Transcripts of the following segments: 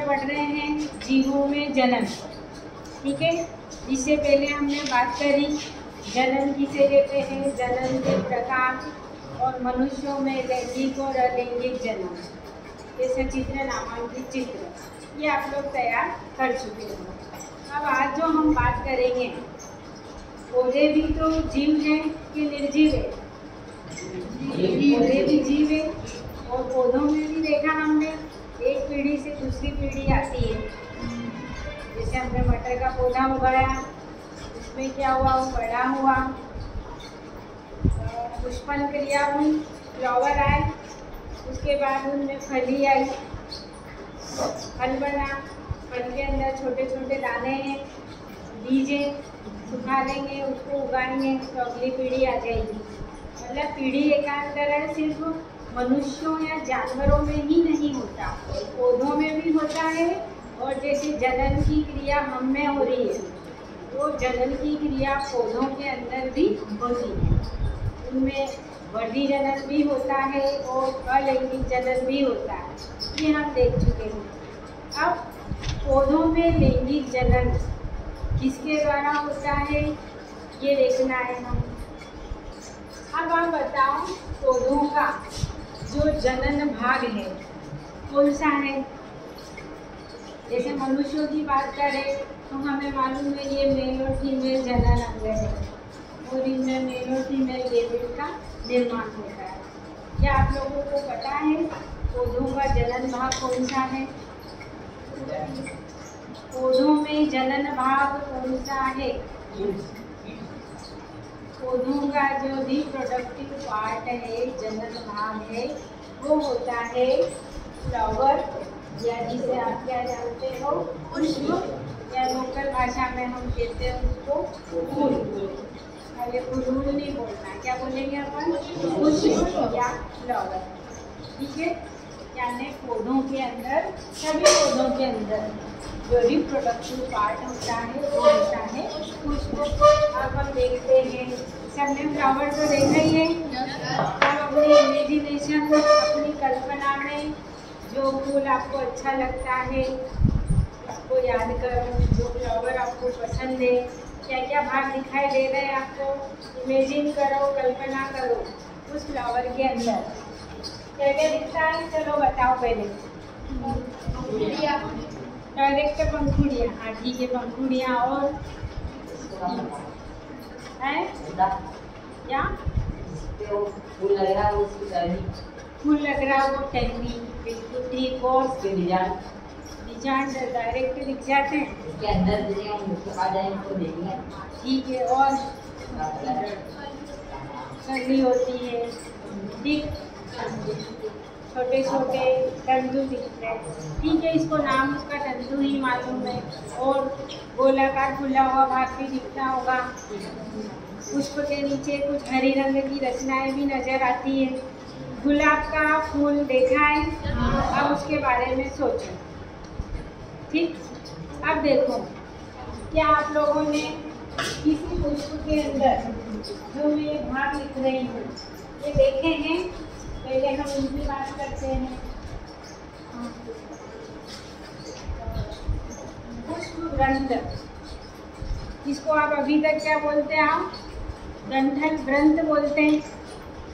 Chapter पढ़ रहे हैं जीवों में जनन। ठीक है, इससे पहले हमने बात करी जनन किसे कहते हैं, जनन के प्रकार और मनुष्यों में लैंगिक और अलैंगिक जनन, ये सचित्र नामांकित चित्र ये आप लोग तैयार कर चुके हो। अब आज जो हम बात करेंगे, पौधे भी तो जीव हैं कि निर्जीव है? पौधे भी जीव है और पौधों में भी देखा हमने एक पीढ़ी से दूसरी पीढ़ी आती है। जैसे हमने मटर का पौधा उगाया, उसमें क्या हुआ, वो बड़ा हुआ, पुष्पन क्रिया हुई, फ्लावर आए, उसके बाद उनमें फली आई, फल बना, फल के अंदर छोटे छोटे दाने हैं, बीज हैं, सुखा लेंगे, उसको उगाएंगे तो अगली पीढ़ी आ जाएगी। मतलब पीढ़ी एकांतरण सिर्फ मनुष्यों या जानवरों में ही नहीं होता, पौधों में भी होता है। और जैसे जनन की क्रिया हम में हो रही है, तो जनन की क्रिया पौधों के अंदर भी होती है। उनमें वर्धी जनन भी होता है और अलैंगिक जनन भी होता है, ये हम देख चुके हैं। अब पौधों में लैंगिक जनन किसके द्वारा होता है, ये देखना है हम। अब आप बताओ, पौधों का जो जनन भाग है कौन सा है? जैसे मनुष्यों की बात करें तो हमें मालूम है ये मेल और फीमेल जनन अंग है और इनमें मेल और फीमेल बेबी का निर्माण होता है। क्या आप लोगों को पता है पौधों का जनन भाग कौन सा है? पौधों में जनन भाग कौन सा है? पौधों का जो रिप्रोडक्टिव पार्ट है, जनन भाग है, वो होता है फ्लावर, या जिसे आप क्या जानते हो पुष्प, या लोकल भाषा में हम कहते हैं उसको फूल। पहले फूल नहीं बोलना, क्या बोलेंगे अपन? पुष्प या फ्लावर। ठीक है, यानी पौधों के अंदर, सभी पौधों के अंदर जो रिप्रोडक्टिव पार्ट होता है वो होता है पुष्प। अब हम देखते हैं, सबने फ्लावर तो देखा ही है। अब अपनी इमेजिनेशन, अपनी कल्पना में जो फूल आपको अच्छा लगता है उसको याद करो, जो फ्लावर आपको पसंद है, क्या क्या भाग दिखाई दे रहे हैं आपको, इमेजिन करो, कल्पना करो उस फ्लावर के अंदर क्या क्या दिखता है। चलो बताओ पहले। डायरेक्ट पंखुड़ियाँ, हाँ ठीक है, पंखुड़ियाँ और है क्या? फूल लग रहा है उसकी टहनी, फूल लग रहा है वो टहनी, बिल्कुल ठीक। और डिजाइन डायरेक्ट दिख जाते हैं, उसके अंदर आ जाएंगे तो देखेंगे। ठीक है, और सर्दी होती है, ठीक, छोटे छोटे तंतु दिखते हैं। ठीक है, इसको नाम उसका तंतु ही मालूम है। और गोलाकार खुला हुआ भाग भी दिखता होगा। पुष्प के नीचे कुछ हरे रंग की रचनाएं भी नजर आती है। गुलाब का फूल देखा है, अब उसके बारे में सोचो। ठीक, अब देखो, क्या आप लोगों ने किसी पुष्प के अंदर जो मैं ये भाग लिख रही हूँ ये देखे हैं? पहले हम उनकी बात करते हैं। पुष्प ग्रंथ, इसको आप अभी तक क्या बोलते हैं? आप डंठल ग्रंथ बोलते हैं।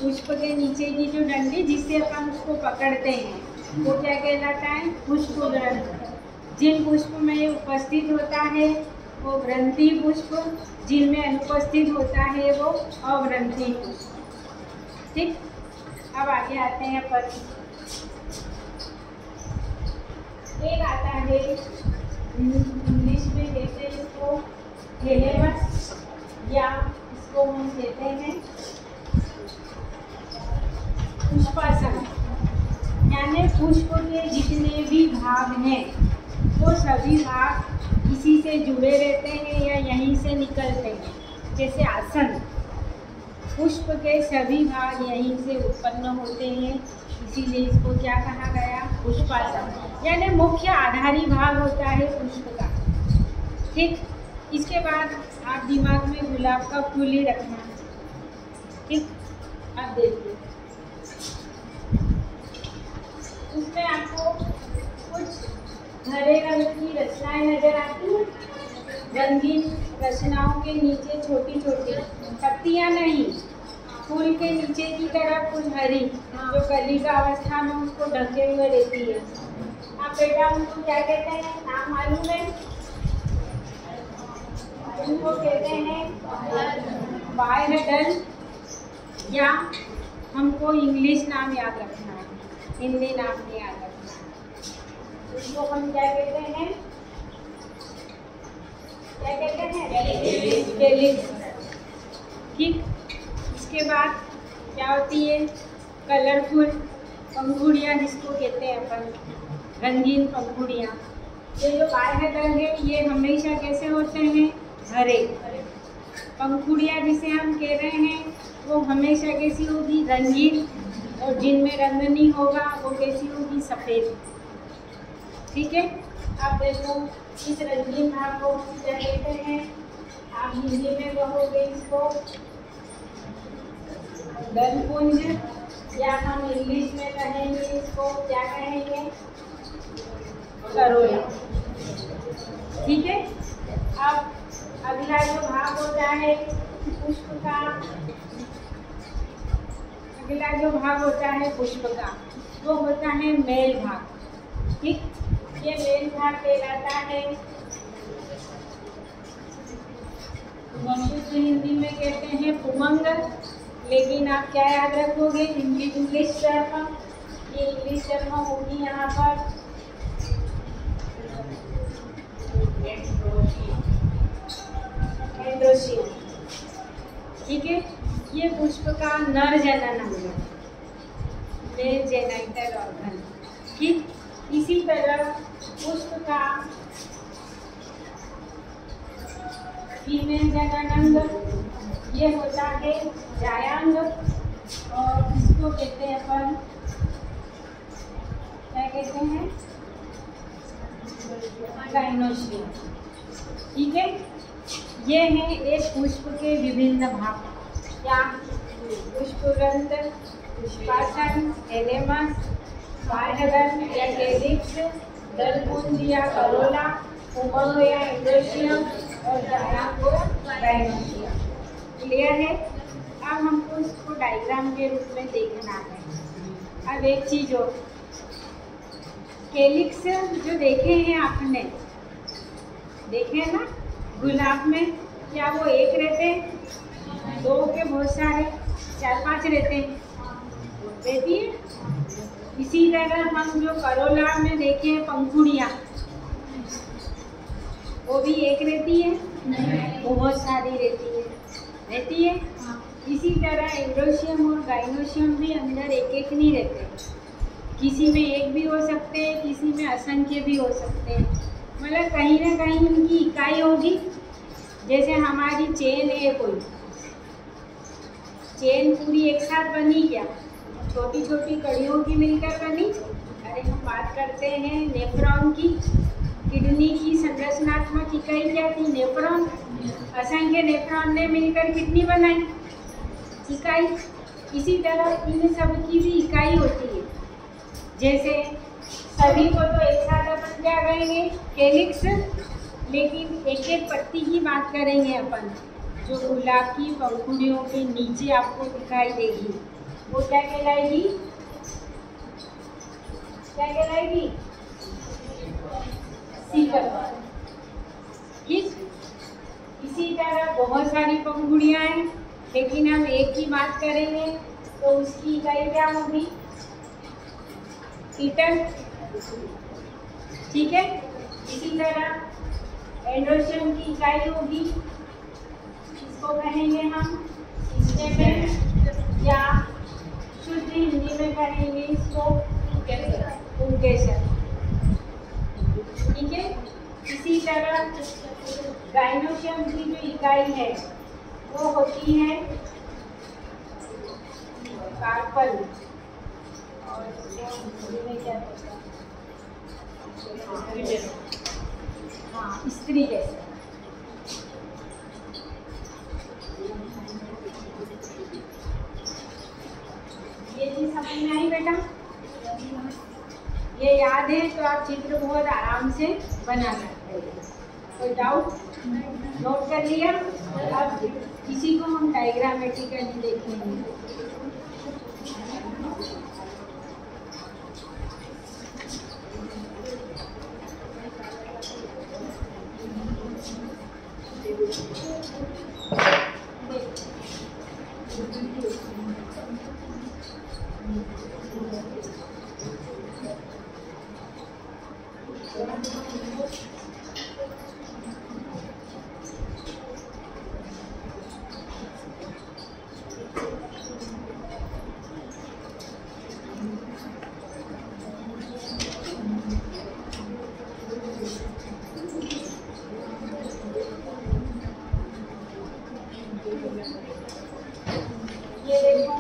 पुष्प के नीचे की जो डंडी जिससे अपन उसको पकड़ते हैं वो क्या कहलाता है? पुष्प ग्रंथ। जिन पुष्प में उपस्थित होता है वो ग्रंथि पुष्प, जिनमें अनुपस्थित होता है वो अग्रंथि पुष्प। ठीक, अब आगे आते हैं पर एक आता है, इंग्लिश में कहते हैं इसको थैलेमस, या इसको हम कहते हैं पुष्पासन। यानी पुष्प के जितने भी भाग हैं वो सभी भाग इसी से जुड़े रहते हैं या यहीं से निकलते हैं। जैसे आसन, पुष्प के सभी भाग यहीं से उत्पन्न होते हैं, इसीलिए इसको क्या कहा गया? पुष्पासन। यानी मुख्य आधारी भाग होता है पुष्प का। ठीक, इसके बाद आप दिमाग में गुलाब का फूल ही रखना। ठीक, अब देखिए उसमें आपको कुछ हरे रंग की रचनाएं नजर आती हैं। रंगीन रचनाओं के नीचे छोटी छोटी पत्तियां नहीं, फूल के नीचे की तरफ कुछ हरी जो कली का अवस्था में उसको ढके हुए रहती है। अब बेटा उनको क्या कहते हैं, नाम मालूम है? उनको कहते हैं बाह्य दल, या हमको इंग्लिश नाम याद रखना है, हिंदी नाम नहीं याद रखना है। उसको हम क्या कहते हैं, क्या कहते हैं? कैलिक्स। ठीक, इसके बाद क्या होती है, कलरफुल पंखुड़ियाँ जिसको कहते हैं अपन, रंगीन पंखुड़ियाँ। ये जो बाह्य दल है ये हमेशा कैसे होते हैं, हरे। पंखुड़ियाँ जिसे हम कह रहे हैं वो हमेशा कैसी होगी, रंगीन, और जिनमें रंग नहीं होगा वो कैसी होगी, सफ़ेद। ठीक है, अब देखो इस रंगीन भाग को क्या कहते हैं, आप हिंदी में कहोगे इसको दलपुंज, या हम इंग्लिश में कहेंगे इसको क्या कहेंगे, करोला। ठीक है, अब अगला जो भाग होता है पुष्प का, अगला जो भाग होता है पुष्प का वो होता है मेल भाग। ठीक, ये मेल भाग कहलाता है, शुद्ध हिंदी में कहते हैं पुमंग, लेकिन आप क्या याद रखोगे, इंग्लिश टर्म, ये इंग्लिश टर्म होगी यहाँ पर एंड्रोशियम। ठीक है, ये पुष्प का नर जनन अंग, मेल जेनाइटल ऑर्गन। ठीक, इसी तरह पुष्प का फीमेल जनन अंग ये होता है जायांग, और इसको कहते हैं अपन क्या कहते हैं, गाइनोशियम। ठीक है, ये है एक पुष्प के विभिन्न भाग, क्या पुष्पगंध, पुष्पासन, एलेमस, बाह्यदल या कैलिक्स, दलपुंज या करोला, पुमंग या एंड्रोशियम, और जायांग गाइनोशियम। क्लियर है? अब हमको इसको डायग्राम के रूप में देखना है। अब एक चीज और, कैलिक्स जो देखे हैं आपने, देखे हैं ना, गुलाब में क्या वो एक रहते हैं, दो के बहुत सारे, 4-5 रहते हैं, रहती है। इसी तरह हम जो करोला में देखे हैं पंखुड़ियाँ, वो भी एक रहती है, वो बहुत सारी रहती है। इसी तरह एंड्रोशियम और गाइनोशियम भी अंदर एक एक नहीं रहते, किसी में एक भी हो सकते हैं, किसी में असंख्य भी हो सकते हैं। मतलब कहीं ना कहीं उनकी इकाई होगी। जैसे हमारी चेन है, कोई चेन पूरी एक साथ बनी क्या, छोटी छोटी कड़ियों की मिलकर बनी। अरे हम बात करते हैं नेफ्रॉन की, किडनी की संरचनात्मक इकाई क्या थी, नेफ्रॉन। असंख्य नेफ्रॉन ने मिलकर कितनी बनाई, इकाई। इसी तरह इन सब की भी इकाई होती है। जैसे सभी को तो एक साथ अपन क्या कहेंगे, कैलिक्स, लेकिन एक एक पत्ती की बात करेंगे अपन, जो गुलाब की पंखुड़ियों के नीचे आपको दिखाई देगी, वो क्या कहलाएगी, क्या कहलाएगी, सीकल। ठीक, इसी तरह बहुत सारी पंखुड़ियाँ हैं, लेकिन हम एक की बात करेंगे तो उसकी इकाई क्या होगी, ईटल। ठीक है, इसी तरह एंड्रोशियम की इकाई होगी, इसको कहेंगे हम स्टेमेन, या शुद्ध हिंदी में कहेंगे इसको पुंकेसर। ठीक है, इसी तरह गाइनोशियम की जो इकाई है वो होती है कार्पल, और हिंदी में क्या होता है, हाँ, स्त्री जैसे। ये चीज समझ में आई बेटा? ये याद है तो आप चित्र बहुत आराम से बना सकते हैं। कोई डाउट? नोट कर लिया? अब किसी को हम डायग्रामेटिकली देखेंगे। ये देखो,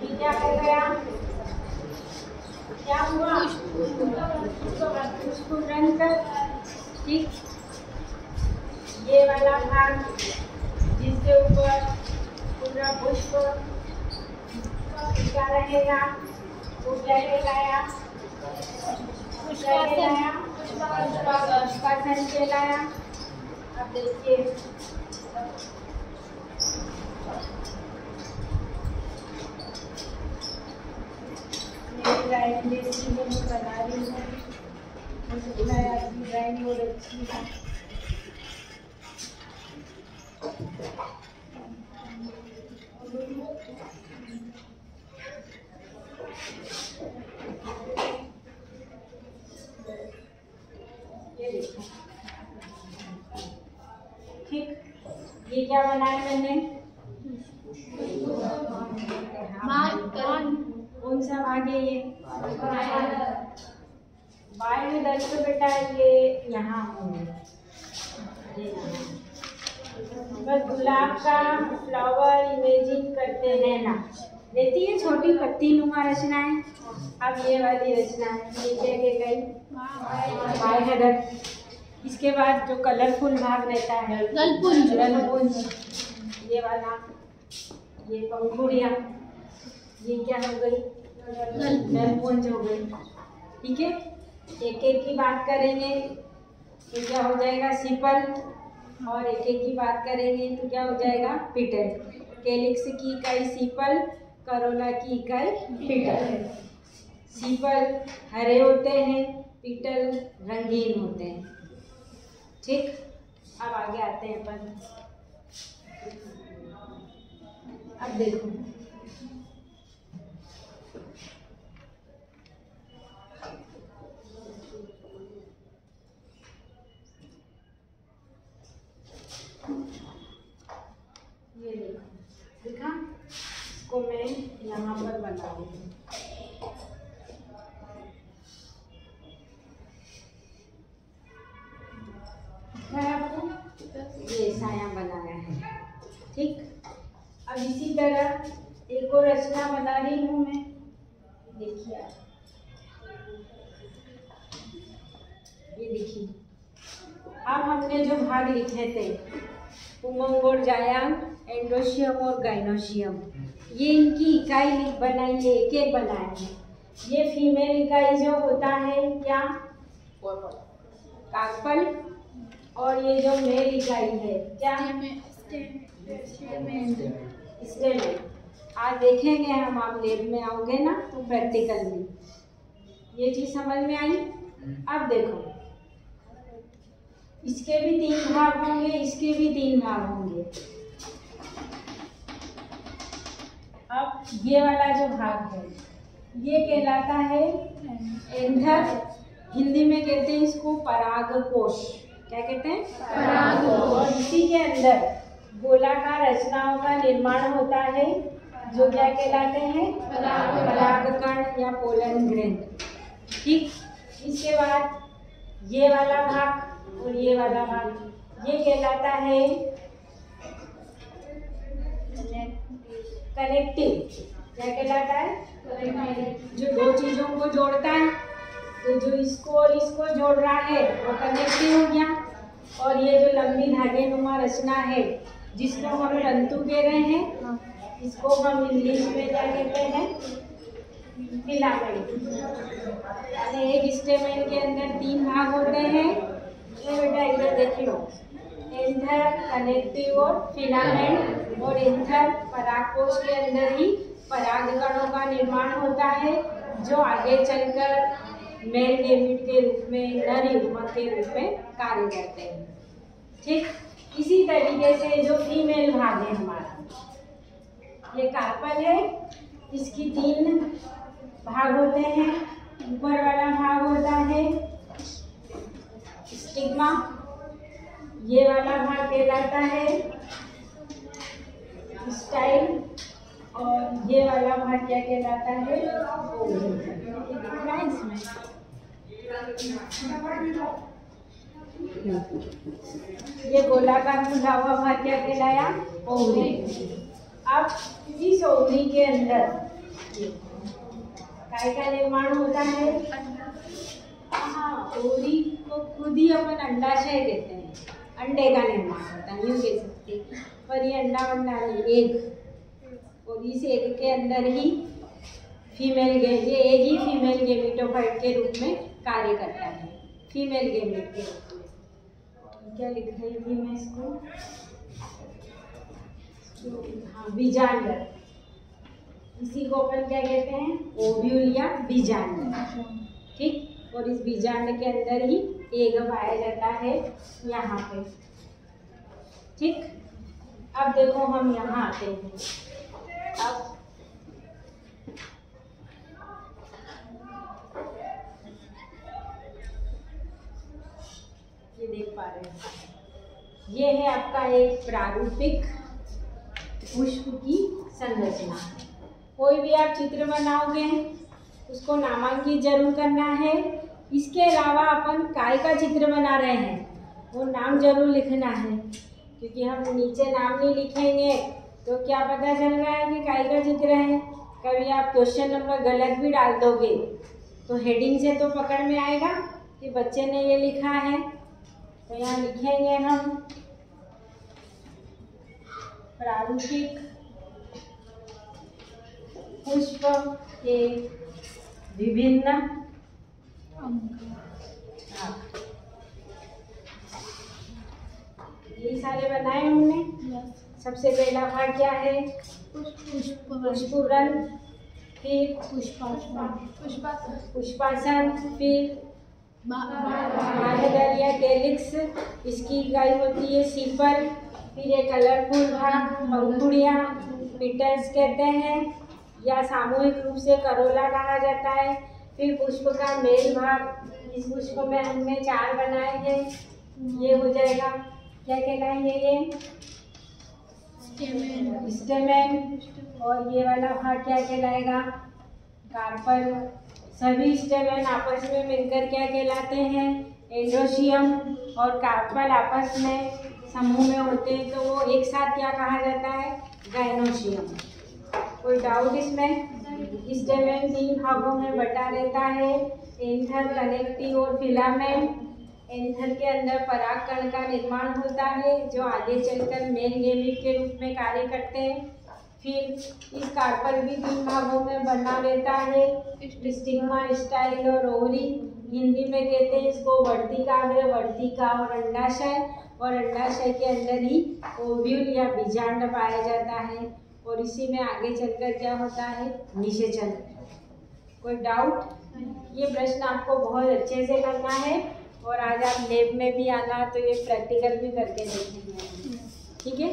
ये क्या कर गया? क्या हुआ? उसको रन कर। ठीक, ये वाला भाग जिसके ऊपर पूरा पुष्प क्या रहेगा, वो क्या कहलाया? पुष्पासन कहलाया। अब देखिए, ड्राइंग जैसी मैं बना रही हूँ, मुझे बुलाया कि ड्राइंग बहुत अच्छी है। ये देखो, ठीक, ये क्या बनाया मैंने? कौन सा भाग है ये? बाएं में दर्ज बेटा, ये यहाँ बस गुलाब का फ्लावर इमेजिन करते रहना। रहती है छोटी पत्ती नुमा रचनाएं। अब ये वाली रचना है, ये क्या कहलाई? बाएं हेडर। इसके बाद जो कलरफुल भाग रहता है, गलपुंज, ये वाला, ये पंखुड़ियाँ, ये क्या हो गई? गलपुंज हो गई। ठीक है, एक एक की बात करेंगे तो क्या हो जाएगा? सिपल। और एक एक की बात करेंगे तो क्या हो जाएगा? पिटल। कैलिक्स की इकाई सिपल, करोला की इकाई पिटल। सिपल हरे होते हैं, पिटल रंगीन होते हैं। ठीक, अब आगे आते हैं अपन। अब देखो, ये देखो, देखा? इसको मैं यहाँ पर बना रही हूँ। आपको ये साया बनाया है। ठीक, अब इसी तरह एक और रचना बना रही हूँ मैं। देखिए आप, ये देखिए, अब हमने जो भाग लिखे थे, उमंग और जायांग, एंडोशियम और गाइनोशियम, ये इनकी इकाई बनाई है, एक एक बनाए हैं। ये फीमेल इकाई जो होता है क्या? कार्पल। और ये जो मेल इकाई है क्या? स्टेमेन। आज देखेंगे हम, आप लैब में आओगे ना तो प्रैक्टिकल में ये चीज समझ में आई। अब देखो, इसके भी 3 भाग होंगे, इसके भी 3 भाग होंगे। अब ये वाला जो भाग है ये कहलाता है एंथर। हिंदी में कहते हैं इसको परागकोश। क्या कहते हैं? परागकोश। और इसी के अंदर गोलाकार रचनाओं का निर्माण होता है जो क्या कहलाते हैं? परागकण या पोलन ग्रेन। ठीक, इसके बाद ये वाला भाग और ये वाला भाग ये कहलाता है कनेक्टिव। क्या कहलाता है? जो दो चीजों को जोड़ता है, तो जो इसको और इसको जोड़ रहा है वो कनेक्टिव हो गया। और ये जो लंबी धागे नुमा रचना है जिसको हम तंतु कह रहे हैं, इसको हम इंग्लिश में क्या कहते हैं? फिलामेंट। यानी एक स्टेमेन के अंदर 3 भाग होते हैं। ये बेटा इधर देख लो, एंथर, कनेक्टिव और फिलामेंट। और एंथर परागकोश के अंदर ही परागकणों का निर्माण होता है, जो आगे चलकर मेल गैमीट के रूप में, नर युग्मक के रूप में कार्य करते हैं। ठीक इसी तरीके से जो फीमेल भाग है हमारा, ये कार्पल है, इसकी 3 भाग होते हैं। ऊपर वाला भाग होता है स्टिग्मा, ये वाला भाग कहलाता है स्टाइल, और ये वाला भाग क्या कहलाता है? ये गोलाकार खुला हुआ भाग क्या कहलाया? ओवरी। अब इस ओवरी के अंदर काय का निर्माण होता है? हाँ, ओवरी को खुद ही अपन अंडाशय कहते हैं, अंडे का निर्माण होता है, यूँ कह सकते हैं। पर ये अंडा वंडा नहीं, एग, और इस एग के अंदर ही फीमेल एग ही फीमेल गेमेटोफाइट के रूप में कार्य करता है, फीमेल गेमेट के रूप में। क्या लिख रही थी मैं इसको? हाँ, बीजांड। इसी को अपन क्या कहते हैं? ओव्यूल या बीजांड। ठीक, और इस बीजांड के अंदर ही एग पाया जाता है यहाँ पे। ठीक, अब देखो हम यहाँ आते हैं। अब ये देख पा रहे हैं, ये है आपका एक प्रारूपिक पुष्प की संरचना। कोई भी आप चित्र बनाओगे उसको नामांकित जरूर करना है। इसके अलावा अपन काय का चित्र बना रहे हैं वो नाम जरूर लिखना है, क्योंकि हम नीचे नाम नहीं लिखेंगे तो क्या पता चल रहा है कि काय का चित्र है। कभी आप क्वेश्चन नंबर गलत भी डाल दोगे तो हेडिंग से तो पकड़ में आएगा कि बच्चे ने ये लिखा है। तो यहाँ लिखेंगे हम प्रारूपिक पुष्प के विभिन्न ये सारे बनाए हमने। सबसे पहला भाग क्या है? पुष्पवृंत, फिर पुष्पासन, फिर बाह्यदल या कैलिक्स, इसकी इकाई होती है सीपल। फिर ये कलरफुल भाग पंखुड़ियाँ, पिटल्स कहते हैं, या सामूहिक रूप से करोला कहा जाता है। फिर पुष्प का मेल भाग, इस पुष्प में हमने 4 बनाए हैं, ये हो जाएगा, क्या कहलाएंगे ये? स्टेमेन। और ये वाला भाग क्या कहलाएगा? कार्पल। सभी स्टेमेन आपस में मिलकर क्या कहलाते हैं? एंड्रोशियम। और कार्पल आपस में समूह में होते हैं तो वो एक साथ क्या कहा जाता है? गाइनोशियम। कोई डाउट इसमें? स्टेमेन 3 भागों में बटा रहता है, एंथर, कनेक्टिव और फिलामेंट। एंथर के अंदर परागकण का निर्माण होता है जो आगे चलकर मेल गैमीट के रूप में कार्य करते हैं। फिर इस कार्पल भी 3 भागों में बना रहता है, स्टिग्मा, स्टाइल और ओवरी। हिंदी में कहते हैं इसको वर्तिकाग्र, वर्तिका और अंडाशय। और अंडाशय के अंदर ही ओव्यूल या बीजांड पाया जाता है, और इसी में आगे चलकर क्या होता है? निषेचन। कोई डाउट? ये प्रश्न आपको बहुत अच्छे से करना है, और आज आप लैब में भी आना तो ये प्रैक्टिकल भी करके देखेंगे। ठीक है?